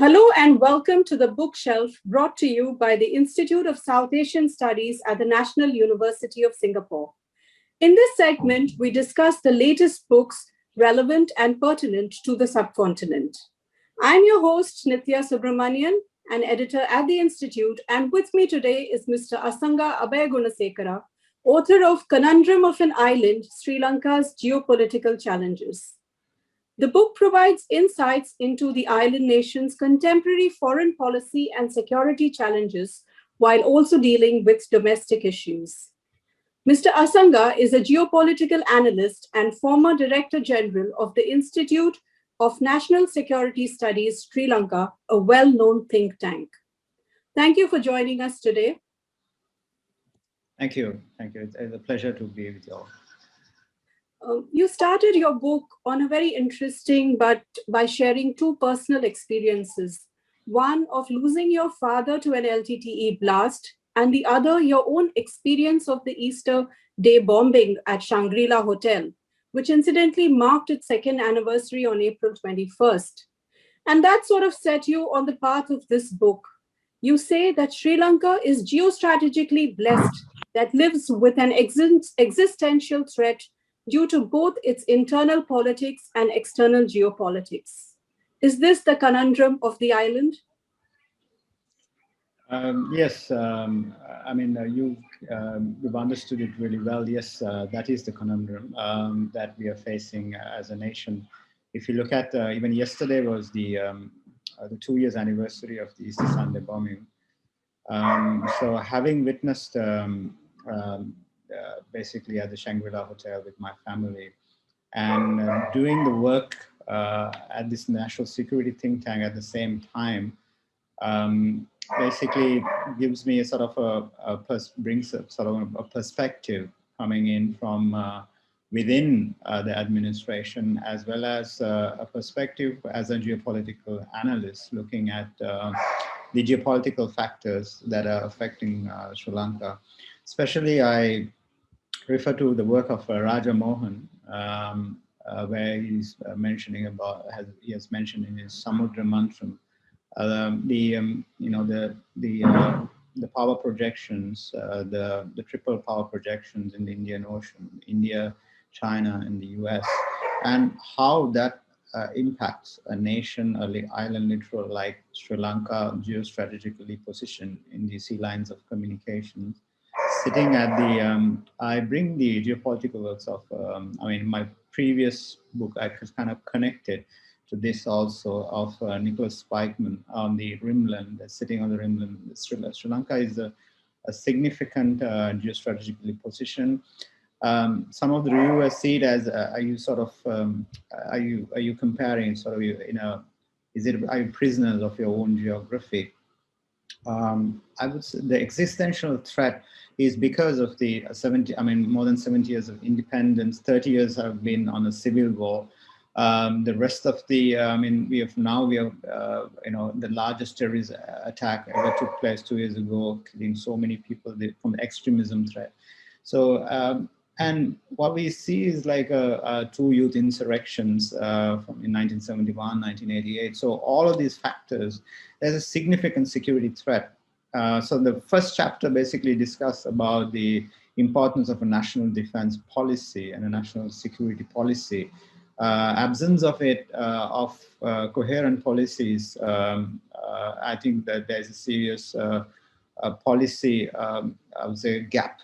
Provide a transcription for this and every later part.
Hello and welcome to the bookshelf brought to you by the Institute of South Asian Studies at the National University of Singapore. In this segment, we discuss the latest books relevant and pertinent to the subcontinent. I'm your host, Nithya Subramanian, an editor at the Institute, and with me today is Mr. Asanga Abhayagunasekara, author of Conundrum of an Island, Sri Lanka's Geopolitical Challenges. The book provides insights into the island nation's contemporary foreign policy and security challenges while also dealing with domestic issues. Mr. Asanga is a geopolitical analyst and former Director General of the Institute of National Security Studies, Sri Lanka, a well-known think tank. Thank you for joining us today. Thank you. Thank you. It's a pleasure to be with you all. You started your book on a very interesting, but by sharing two personal experiences. One of losing your father to an LTTE blast, and the other, your own experience of the Easter Day bombing at Shangri-La Hotel, which incidentally marked its second anniversary on April 21st. And that sort of set you on the path of this book. You say that Sri Lanka is geostrategically blessed, that lives with an existential threat due to both its internal politics and external geopolitics. Is this the conundrum of the island? Yes, you've understood it really well. Yes, that is the conundrum that we are facing as a nation. If you look at even yesterday was the 2 years anniversary of the Easter Sunday bombing. So having witnessed basically at the Shangri-La Hotel with my family and doing the work at this national security think tank at the same time, basically gives me a sort of brings a sort of a perspective coming in from within the administration, as well as a perspective as a geopolitical analyst looking at the geopolitical factors that are affecting Sri Lanka. Especially, I refer to the work of Raja Mohan, where he's mentioning about, he has mentioned in his Samudra Mantram, the power projections, the triple power projections in the Indian Ocean, India, China, and the US, and how that impacts a nation, an island littoral like Sri Lanka, geostrategically positioned in the sea lines of communications. Sitting at the, I bring the geopolitical works of, my previous book, I kind of connected to this also of Nicholas Spikeman on the Rimland, sitting on the Rimland. Sri Lanka is a significant geostrategically positioned. Some of the reviewers see it as, are you comparing sort of, are you prisoners of your own geography? I would say the existential threat is because of the more than 70 years of independence, 30 years have been on a civil war. The rest of the, we have the largest terrorist attack ever took place 2 years ago, killing so many people from the extremism threat. So, and what we see is like two youth insurrections in 1971, 1988. So all of these factors, there's a significant security threat. So the first chapter basically discusses about the importance of a national defense policy and a national security policy. Absence of it, of coherent policies, I think that there's a serious policy, I would say, gap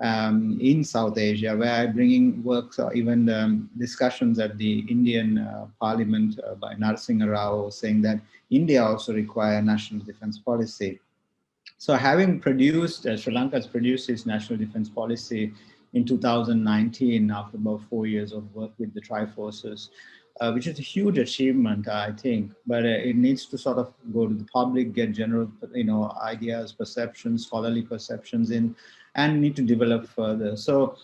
in South Asia, where I'm bringing works or even discussions at the Indian Parliament by Narasimha Rao, saying that India also requires a national defense policy. So having produced, Sri Lanka has produced its national defense policy in 2019, after about 4 years of work with the Triforces, which is a huge achievement, I think. But it needs to sort of go to the public, get general, ideas, perceptions, scholarly perceptions in, and need to develop further. So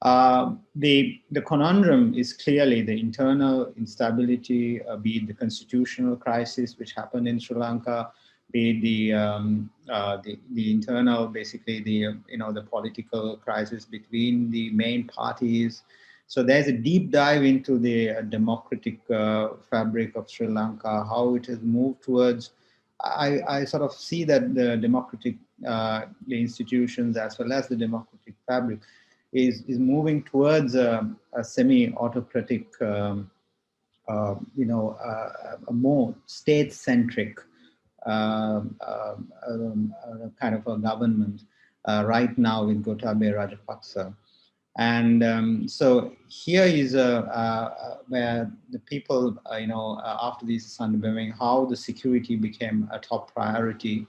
the conundrum is clearly the internal instability, be it the constitutional crisis which happened in Sri Lanka, be the internal, basically the political crisis between the main parties. So there's a deep dive into the democratic fabric of Sri Lanka, how it has moved towards. I sort of see that the democratic the institutions as well as the democratic fabric is moving towards a semi-autocratic, a more state-centric kind of a government right now with Gotabaya Rajapaksa. And so here is where the people, after this undergoing, how the security became a top priority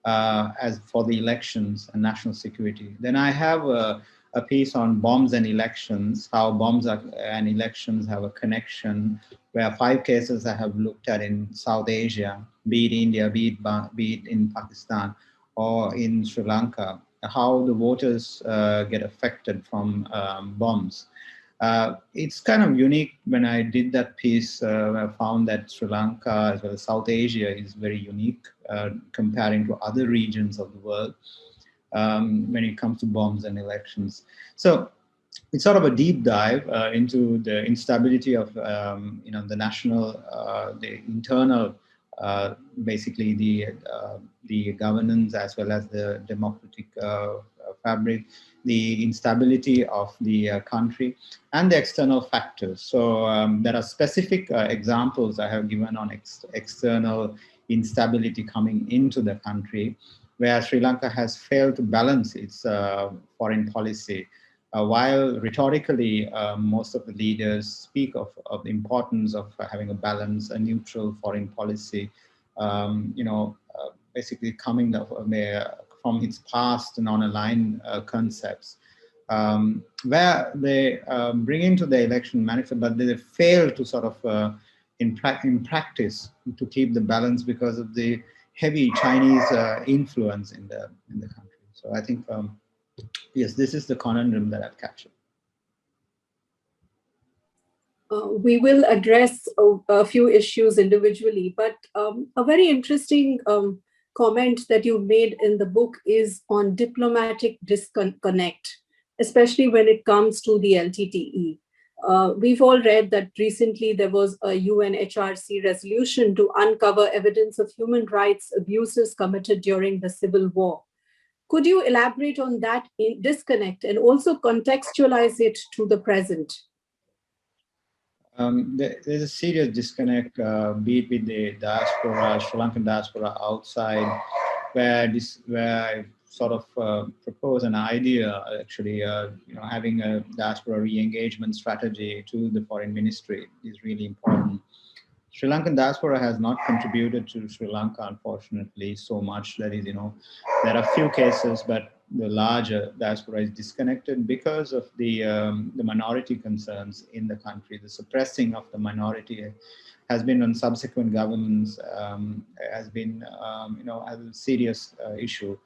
as for the elections and national security. Then I have a piece on bombs and elections, how bombs and elections have a connection, where 5 cases I have looked at in South Asia, be it India, be it in Pakistan, or in Sri Lanka, how the voters get affected from bombs. It's kind of unique. When I did that piece, I found that Sri Lanka as well as South Asia is very unique comparing to other regions of the world when it comes to bombs and elections. So it's sort of a deep dive into the instability of the national, the internal, basically the governance as well as the democratic fabric, the instability of the country, and the external factors. So there are specific examples I have given on external instability coming into the country, where Sri Lanka has failed to balance its foreign policy. While rhetorically, most of the leaders speak of the importance of having a balance, a neutral foreign policy, basically coming from its past non-aligned concepts, where they bring into the election manifesto, but they fail to sort of, in practice, to keep the balance because of the heavy Chinese influence in the country. So I think. Yes, this is the conundrum that I've captured. We will address a few issues individually, but a very interesting comment that you made in the book is on diplomatic disconnect, especially when it comes to the LTTE. We've all read that recently there was a UNHRC resolution to uncover evidence of human rights abuses committed during the civil war. Could you elaborate on that disconnect and also contextualize it to the present? There's a serious disconnect, be it with the diaspora, Sri Lankan diaspora outside, where I sort of propose an idea, actually, having a diaspora re-engagement strategy to the foreign ministry is really important. Sri Lankan diaspora has not contributed to Sri Lanka, unfortunately, so much. That is, there are few cases, but the larger diaspora is disconnected because of the minority concerns in the country. The suppressing of the minority has been on subsequent governments, has been, a serious issue,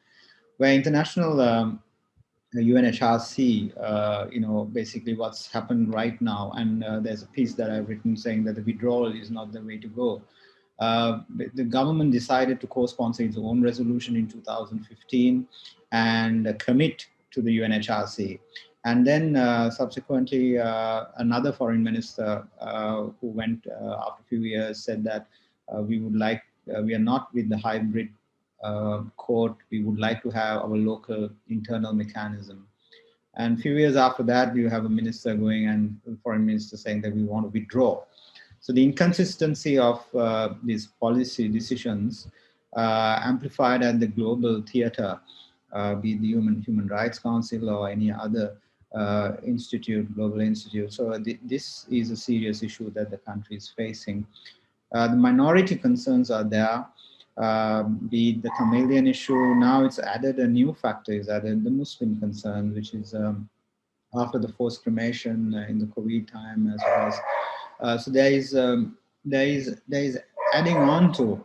where international UNHRC, basically what's happened right now. And there's a piece that I've written saying that the withdrawal is not the way to go. The government decided to co-sponsor its own resolution in 2015 and commit to the UNHRC. And then subsequently, another foreign minister who went after a few years said that we are not with the hybrid court, we would like to have our local internal mechanism. And a few years after that, you have a minister going and the foreign minister saying that we want to withdraw. So the inconsistency of these policy decisions amplified at the global theater, be it the Human Rights Council or any other global institute. So this is a serious issue that the country is facing. The minority concerns are there. Be it the Tamilian issue, now it's added a new factor, is added the Muslim concern, which is after the forced cremation in the COVID time, as well as so there is adding on to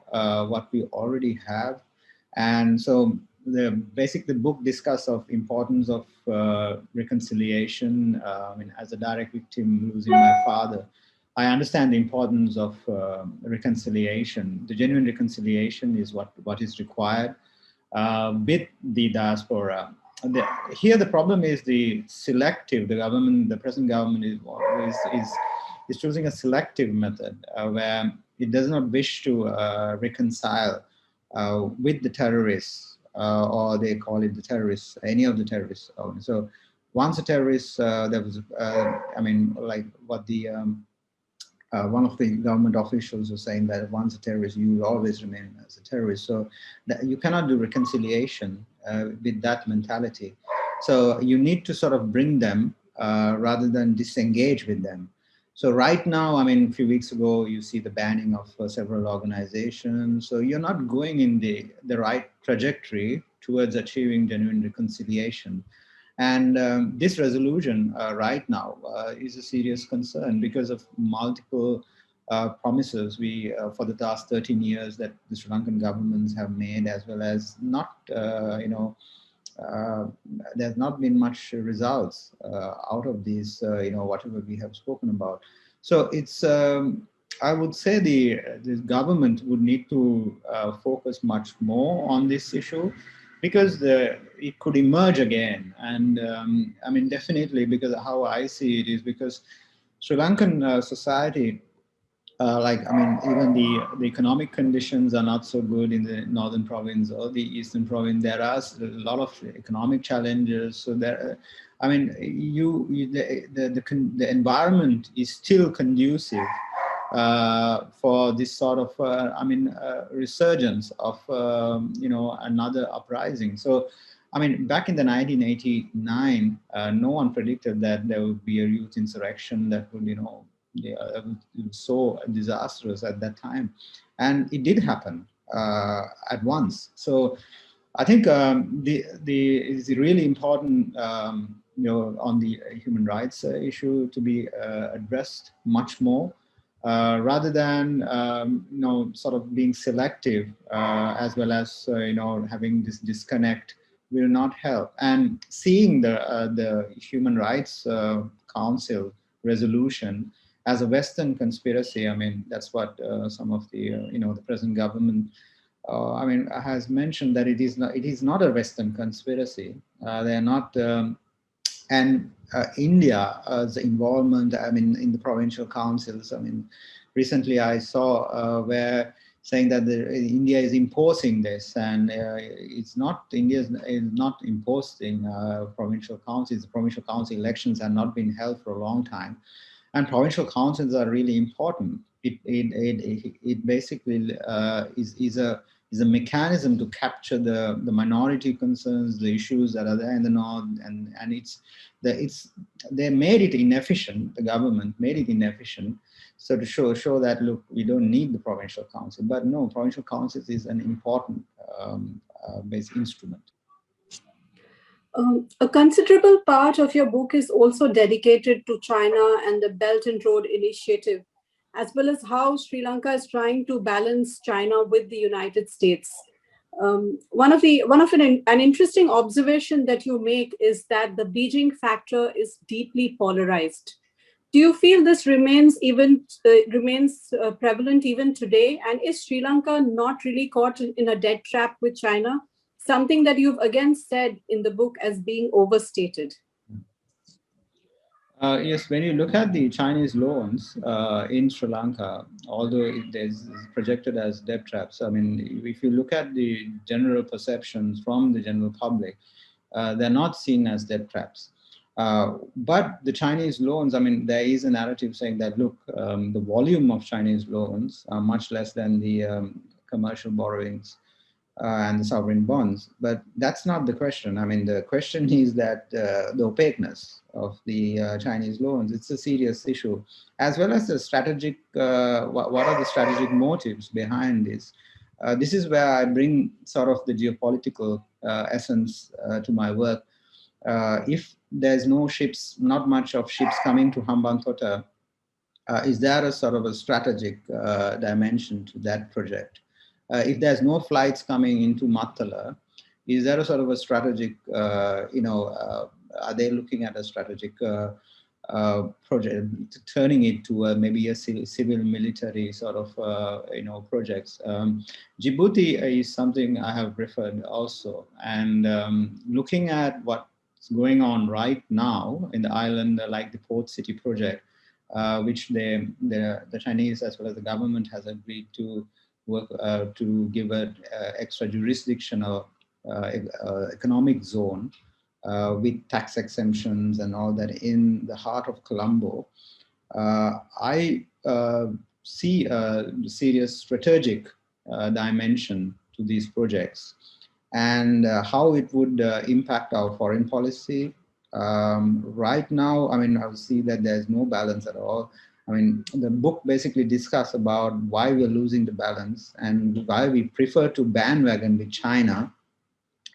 what we already have. And so the book discusses of importance of reconciliation. As a direct victim losing my father, I understand the importance of reconciliation. The genuine reconciliation is what is required with the diaspora. here the problem is the selective. The present government is choosing a selective method where it does not wish to reconcile with the terrorists, or they call it the terrorists, any of the terrorists. So once a terrorist, there was, I mean, like what the one of the government officials was saying, that once a terrorist, you will always remain as a terrorist. So that you cannot do reconciliation with that mentality. So you need to sort of bring them rather than disengage with them. So right now, I mean, a few weeks ago, you see the banning of several organizations. So you're not going in the right trajectory towards achieving genuine reconciliation. And this resolution right now is a serious concern because of multiple promises we for the last 13 years that the Sri Lankan governments have made, as well as not, there's not been much results out of these, whatever we have spoken about. So it's, I would say the government would need to focus much more on this issue, because it could emerge again. And I mean, definitely, because how I see it is because Sri Lankan society, like, I mean, even the economic conditions are not so good in the northern province or the eastern province. There are a lot of economic challenges. So there, I mean, the environment is still conducive for this sort of, resurgence of, another uprising. So, I mean, back in the 1989, no one predicted that there would be a youth insurrection that would, so disastrous at that time. And it did happen at once. So I think it's really important, on the human rights issue to be addressed much more. Rather than sort of being selective, as well as having this disconnect, will not help. And seeing the Human Rights Council resolution as a Western conspiracy, I mean, that's what some of the the present government has mentioned, that it is not a Western conspiracy. They are not. And India's involvement, I mean, in the provincial councils. I mean, recently I saw where saying that India is imposing this, and it's not, India is not imposing provincial councils. The provincial council elections have not been held for a long time, and provincial councils are really important. It basically is a mechanism to capture the minority concerns, the issues that are there in the north, and they made it inefficient. The government made it inefficient, so to show that, look, we don't need the provincial council. But no, provincial councils is an important basic instrument. A considerable part of your book is also dedicated to China and the Belt and Road Initiative, as well as how Sri Lanka is trying to balance China with the United States. An interesting observation that you make is that the Beijing factor is deeply polarized. Do you feel this remains prevalent even today? And is Sri Lanka not really caught in a debt trap with China? Something that you've again said in the book as being overstated. Yes, when you look at the Chinese loans in Sri Lanka, although it is projected as debt traps, I mean, if you look at the general perceptions from the general public, they're not seen as debt traps. But the Chinese loans, I mean, there is a narrative saying that, look, the volume of Chinese loans are much less than the commercial borrowings and the sovereign bonds. But that's not the question. I mean, the question is that the opaqueness of the Chinese loans, it's a serious issue, as well as the strategic, what are the strategic motives behind this? This is where I bring sort of the geopolitical essence to my work. If there's no ships, not much of ships coming to Hambantota, is there a sort of a strategic dimension to that project? If there's no flights coming into Matala, is there a sort of a strategic, are they looking at a strategic project, turning it to maybe a civil military sort of projects. Djibouti is something I have referred also, and looking at what's going on right now in the island, like the port city project, which the Chinese as well as the government has agreed to work to give an extra jurisdiction or economic zone with tax exemptions and all that in the heart of Colombo. I see a serious strategic dimension to these projects and how it would impact our foreign policy. Right now, I mean, I would see that there's no balance at all. I mean, the book basically discusses about why we're losing the balance and why we prefer to bandwagon with China.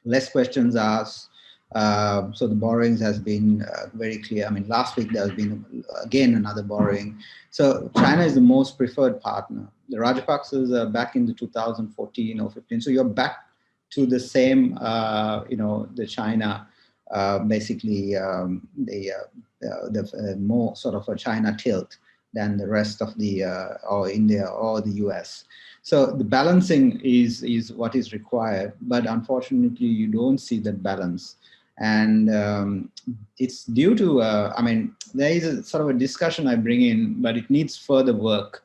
Less questions asked. So the borrowings has been very clear. I mean, last week there has been again another borrowing. So China is the most preferred partner. The Rajapaksas are back in the 2014 or 15. So you're back to the same, the China, basically the more sort of a China tilt than the rest of the or India or the US. So the balancing is what is required, but unfortunately you don't see that balance. And it's due to, I mean, there is a sort of a discussion I bring in, but it needs further work.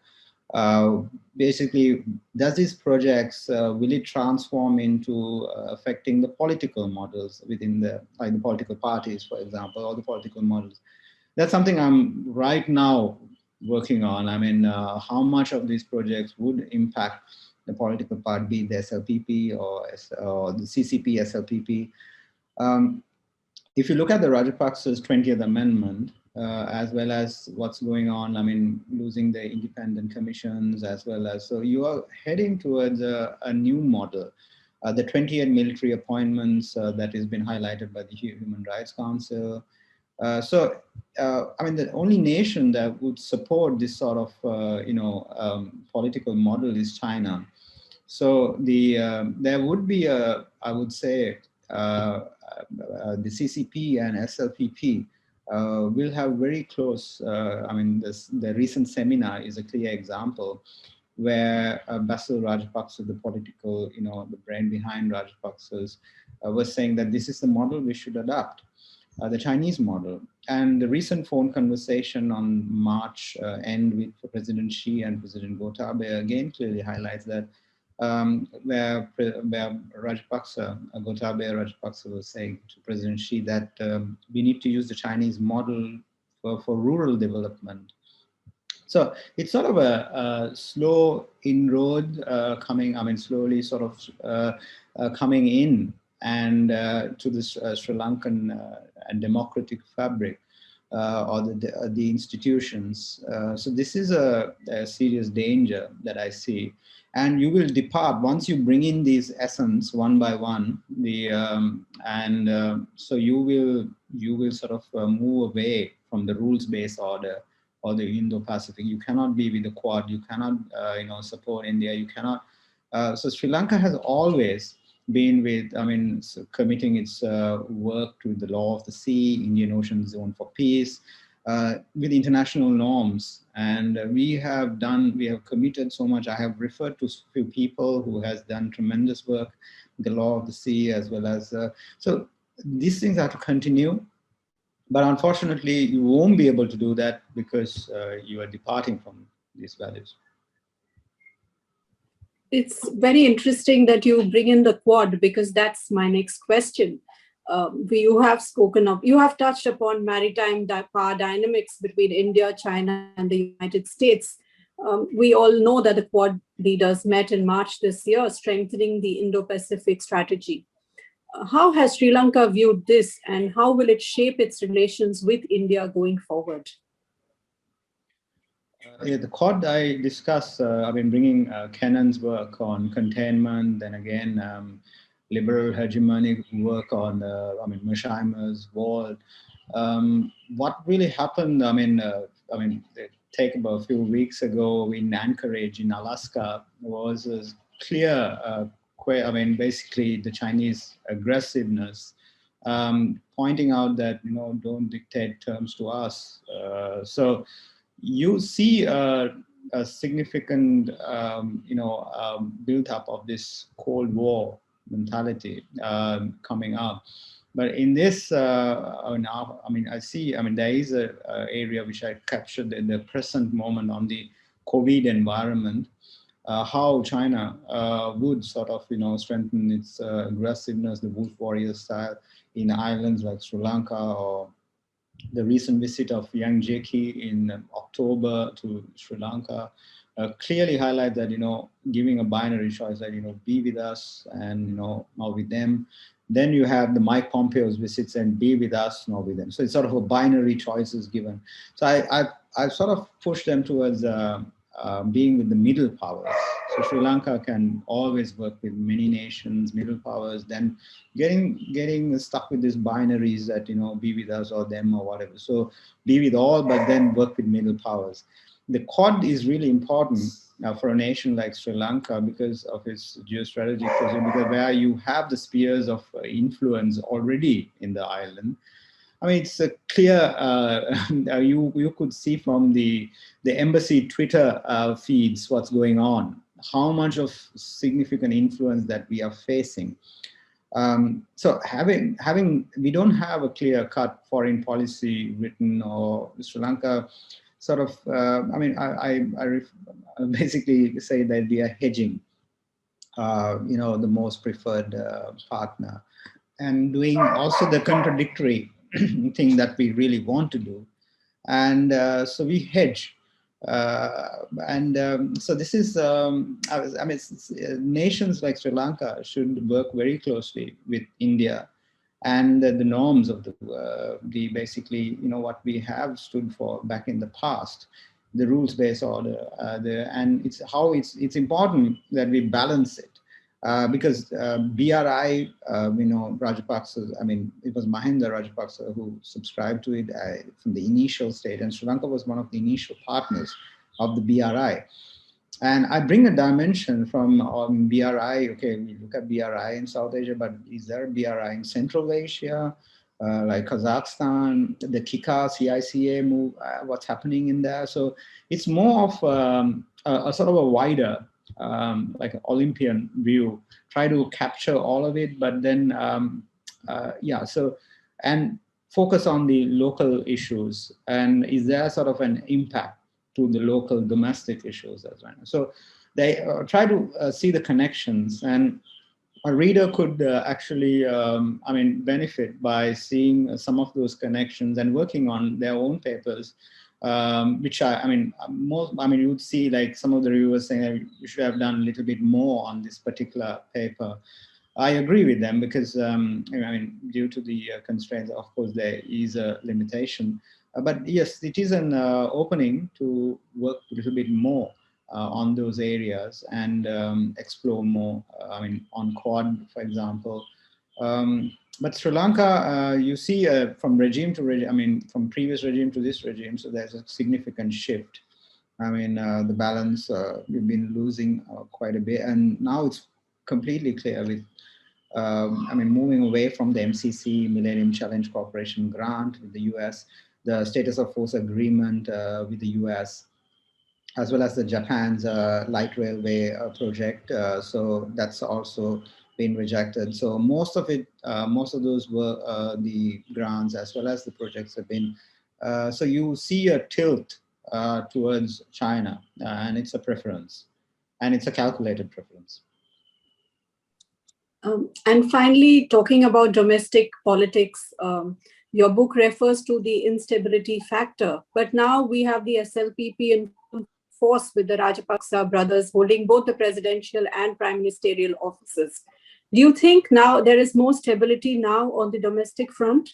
Basically, does these projects, will it transform into affecting the political models within the political parties, for example, or the political models? That's something I'm right now working on. I mean, how much of these projects would impact the political part, be it the SLPP or the CCP, SLPP. If you look at the Rajapaksa's 20th Amendment, as well as what's going on, I mean, losing the independent commissions, as well as, so you are heading towards a new model. The 28 military appointments that has been highlighted by the Human Rights Council. I mean, the only nation that would support this sort of, political model is China. So there would be I would say, the CCP and SLPP will have very close, I mean, the recent seminar is a clear example where Basil Rajapaksa, the political, the brain behind Rajapaksas, was saying that this is the model we should adopt. The Chinese model. And the recent phone conversation on March end with President Xi and President Gotabaya again clearly highlights that where Rajapaksa, Gotabaya Rajapaksa was saying to President Xi that we need to use the Chinese model for rural development. So it's sort of a slow inroad coming, I mean, slowly sort of coming in and to this Sri Lankan and democratic fabric or the institutions. So this is a serious danger that I see. And you will depart once you bring in these essence one by one. So you will sort of move away from the rules-based order or the Indo-Pacific. You cannot be with the Quad. You cannot support India. You cannot. So Sri Lanka has always been with, I mean, committing its work to the law of the sea, Indian Ocean Zone for Peace, with international norms. And we have committed so much. I have referred to a few people who has done tremendous work, the law of the sea, as well as, so these things have to continue. But unfortunately, you won't be able to do that because you are departing from these values. It's very interesting that you bring in the Quad, because that's my next question. You have touched upon maritime power dynamics between India, China, and the United States. We all know that the Quad leaders met in March this year, strengthening the Indo-Pacific strategy. How has Sri Lanka viewed this, and how will it shape its relations with India going forward? The Quad I discussed, I've been bringing Kennan's work on containment, then again, liberal hegemonic work on, Mersheimer's wall. What really happened, take about a few weeks ago in Anchorage in Alaska was clear, basically the Chinese aggressiveness pointing out that, don't dictate terms to us. So you see a significant, build up of this Cold War mentality coming up. But in this, now, I see, there is a area which I captured in the present moment on the COVID environment, how China would sort of, strengthen its aggressiveness, the wolf warrior style in islands like Sri Lanka, or the recent visit of Yang Jeki in October to Sri Lanka clearly highlight that, giving a binary choice that, be with us and, not with them. Then you have the Mike Pompeo's visits and be with us, not with them. So it's sort of a binary choices given. So I sort of pushed them towards being with the middle powers. So Sri Lanka can always work with many nations, middle powers, then getting stuck with these binaries that, be with us or them or whatever. So be with all, but then work with middle powers. The Quad is really important for a nation like Sri Lanka because of its geostrategic position, because where you have the spheres of influence already in the island. It's a clear, you could see from the embassy Twitter feeds what's going on, how much of significant influence that we are facing. So we don't have a clear cut foreign policy written, or Sri Lanka sort of, I basically say that we are hedging, the most preferred partner, and doing also the contradictory thing that we really want to do. And so we hedge. So this is, nations like Sri Lanka should work very closely with India and the norms of the basically, what we have stood for back in the past, the rules-based order, and it's important that we balance it. Because BRI, Rajapaksa, it was Mahinda Rajapaksa who subscribed to it from the initial state, and Sri Lanka was one of the initial partners of the BRI. And I bring a dimension from BRI. Okay, we look at BRI in South Asia, but is there a BRI in Central Asia, like Kazakhstan, the KICA, CICA move, what's happening in there? So it's more of a sort of a wider, like an Olympian view, try to capture all of it, but then, and focus on the local issues. And is there sort of an impact to the local domestic issues as well? So they try to see the connections, and a reader could actually, benefit by seeing some of those connections and working on their own papers, which you would see like some of the reviewers saying that you should have done a little bit more on this particular paper. I agree with them because, due to the constraints, of course, there is a limitation. But yes, it is an opening to work a little bit more on those areas and explore more, on Quad, for example. But Sri Lanka, you see from regime to regime, from previous regime to this regime, so there's a significant shift. The balance, we've been losing quite a bit, and now it's completely clear with, moving away from the MCC, Millennium Challenge Corporation grant with the US, the status of force agreement with the US, as well as the Japan's light railway project. So that's also been rejected. So most of those were the grants as well as the projects have been. So you see a tilt towards China, and it's a preference, and it's a calculated preference. And finally, talking about domestic politics, your book refers to the instability factor, but now we have the SLPP in force with the Rajapaksa brothers holding both the presidential and prime ministerial offices. Do you think now there is more stability now on the domestic front?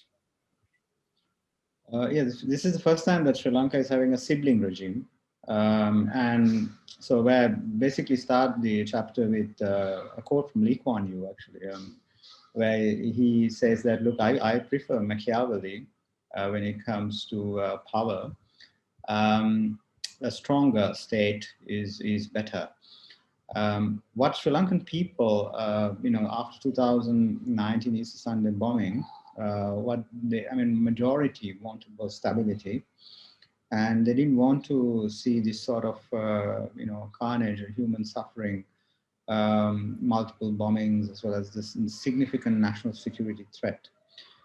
This is the first time that Sri Lanka is having a sibling regime. And so where I basically start the chapter with a quote from Lee Kuan Yew, actually, where he says that, look, I prefer Machiavelli when it comes to power. A stronger state is better. What Sri Lankan people, after 2019 Easter Sunday bombing, majority wanted was stability, and they didn't want to see this sort of, carnage or human suffering, multiple bombings, as well as this significant national security threat.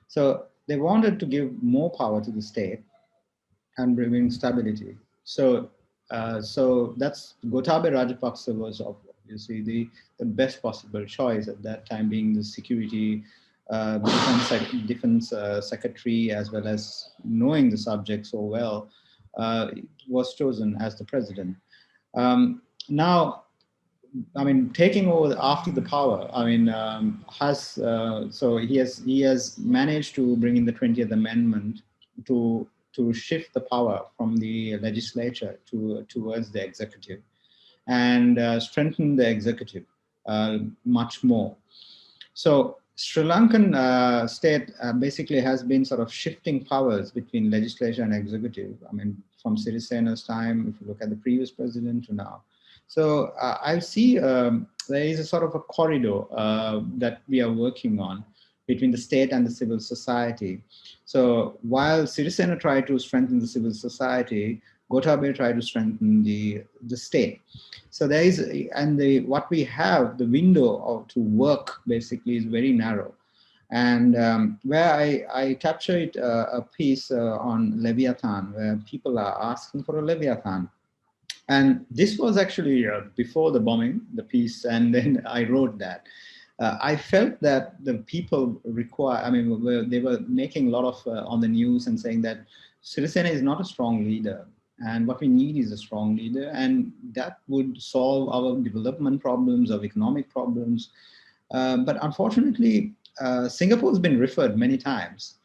So they wanted to give more power to the state and bring stability. So that's Gotabaya Rajapaksa was obviously the best possible choice at that time, being the security defense secretary, as well as knowing the subject so well, was chosen as the president. Now, taking over after the power, he has managed to bring in the 20th Amendment to shift the power from the legislature towards the executive, and strengthen the executive much more. So Sri Lankan state basically has been sort of shifting powers between legislature and executive. From Sirisena's time, if you look at the previous president to now. So I see there is a sort of a corridor that we are working on between the state and the civil society. So while Sirisena tried to strengthen the civil society, Gotabaya tried to strengthen the state. So there is, what we have, the window to work basically is very narrow. And where I captured a piece on Leviathan, where people are asking for a Leviathan. And this was actually before the bombing, the piece, and then I wrote that. I felt that the people they were making a lot of on the news and saying that Sirisena is not a strong leader. And what we need is a strong leader, and that would solve our development problems, our economic problems. But unfortunately, Singapore has been referred many times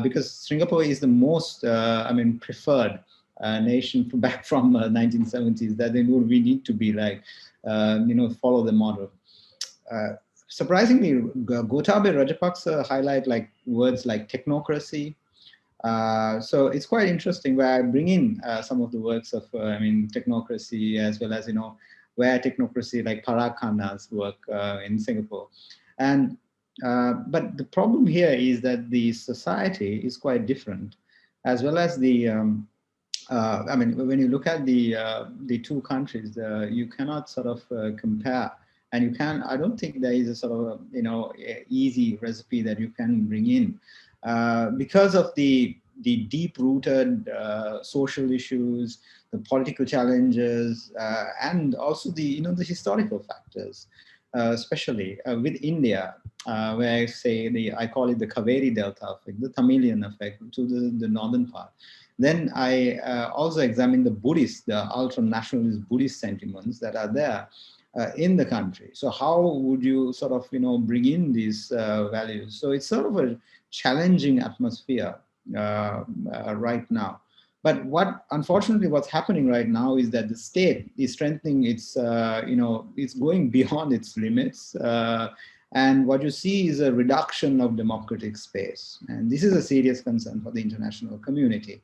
because Singapore is the most, preferred nation back from 1970s. That we need to be like, follow the model. Surprisingly, Gotabaya Rajapaksa highlight words like technocracy. So it's quite interesting where I bring in some of the works of, technocracy, as well as, where technocracy like Parag Khanna's work in Singapore. And but the problem here is that the society is quite different, as well as the when you look at the two countries, you cannot sort of compare, and I don't think there is a sort of easy recipe that you can bring in because of the deep-rooted social issues, the political challenges, and also the historical factors, especially with India, where I call it the Kaveri Delta effect, the Tamilian effect to the northern part. Then I also examine the ultra-nationalist Buddhist sentiments that are there in the country. So how would you sort of, bring in these values? So it's sort of a challenging atmosphere right now. But unfortunately, what's happening right now is that the state is strengthening its, it's going beyond its limits. And what you see is a reduction of democratic space. And this is a serious concern for the international community.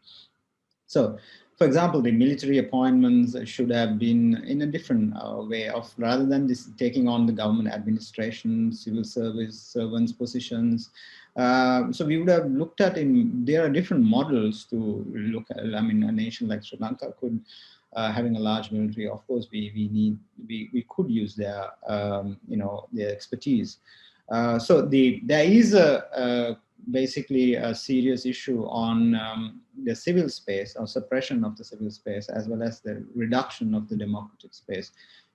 So, for example, the military appointments should have been in a different way of, rather than this taking on the government administration, civil service servants positions. So we would have looked at there are different models to look at. A nation like Sri Lanka could, having a large military, of course, we could use their, their expertise. So there is basically a serious issue on the civil space, or suppression of the civil space, as well as the reduction of the democratic space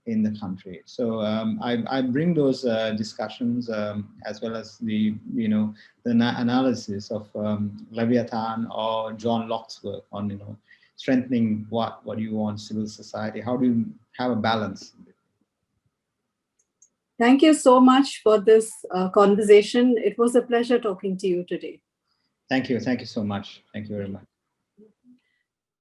in the country. So I bring those discussions as well as the analysis of Leviathan or John Locke's work on strengthening what do you want civil society? How do you have a balance? Thank you so much for this conversation. It was a pleasure talking to you today. Thank you. Thank you so much. Thank you very much.